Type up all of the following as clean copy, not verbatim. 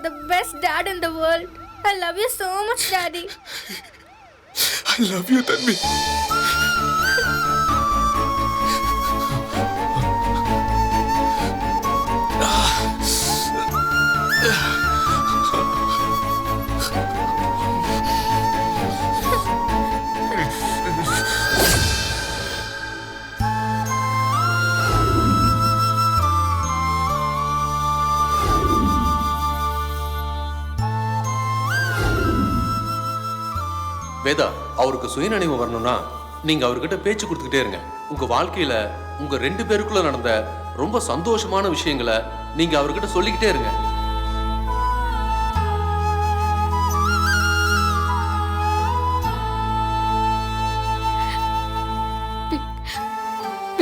the best dad in the world. I love you so much, Daddy. I love you, Tanvi. Veda, அவருக்கு சுயநினைவு வரணும்னா நீங்க அவர்கிட்ட பேச்சு கொடுத்துக்கிட்டே இருங்க. உங்க வாழ்க்கையில உங்க 2 பேருக்குள்ள நடந்த ரொம்ப சந்தோஷமான விஷயங்களை நீங்க அவர்கிட்ட சொல்லிக்கிட்டே இருங்க.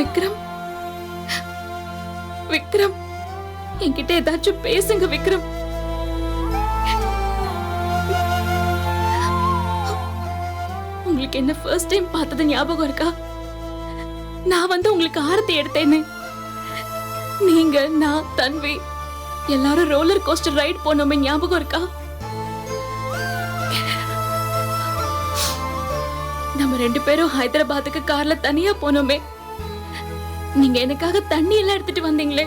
விக்ரம், விக்ரம், என்கிட்ட ஏதாச்சும் பேசுங்க விக்ரம். உங்களுக்கு என்ன ஃபர்ஸ்ட் டைம் பார்த்தது ஞாபகம் இருக்கா? நான் வந்து உங்களுக்கு ஆரத்தி எடுத்தேன்னு. நீங்க, நான், தன்வி எல்லாரும் ரோலர் கோஸ்டர் ரைட் போனோமே, ஞாபகம் இருக்கா? நம்ம 2 பேரும் ஹைதராபாத்துக்கு கார்ல தனியா போனோமே. நீங்க எனக்காக தண்ணி எல்லாம் எடுத்துட்டு வந்தீங்களே.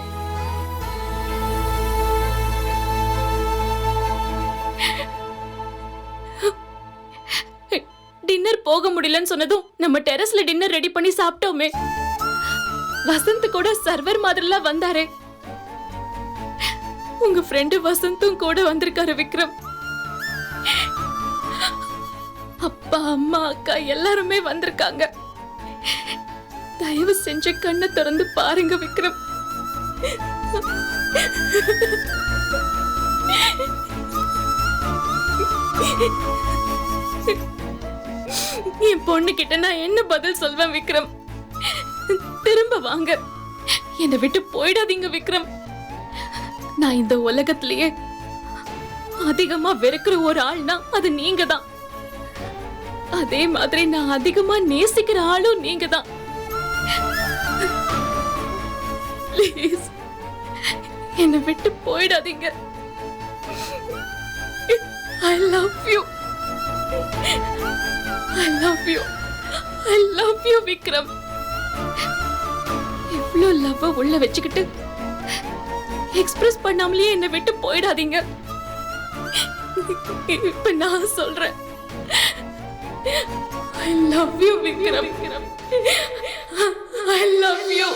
டின்னர் போக முடியலன்னு சொன்னதும் நம்ம டெரஸ்ல டின்னர் ரெடி பண்ணி சாப்பிட்டோமே. வசந்த் கூட சர்வர் மாதிரிலாம் வந்தாரே. உங்க ஃப்ரெண்டு வசந்தும் கூட வந்திருக்காரு விக்ரம். அப்பா, அம்மா, அக்கா எல்லாருமே வந்திருக்காங்க. தயவு செஞ்சு கண்ணை திறந்து பாருங்க விக்ரம். என் பொண்ணு கிட்ட நான் என்ன பதில் சொல்வேன் விக்ரம்? திரும்ப வாங்க, என்னை விட்டு போயிடாதீங்க விக்ரம். நான் இந்த உலகத்திலேயே அதிகமா வெறுக்கிற ஒரு ஆள்னா அது நீங்க தான். அதே மாதிரி நான் அதிகமா நேசிக்கிற ஆளும் நீங்க தான். ப்ளீஸ் என்னை விட்டு போயிடாதீங்க. I love you. I love you. I love you Vikram. இவ்ளோ லவ் உள்ள வச்சுக்கிட்டு எக்ஸ்பிரஸ் பண்ணாமலே என்னை விட்டு போயிடாதீங்க. இப்ப நான் சொல்றேன், I love you Vikram. I love you.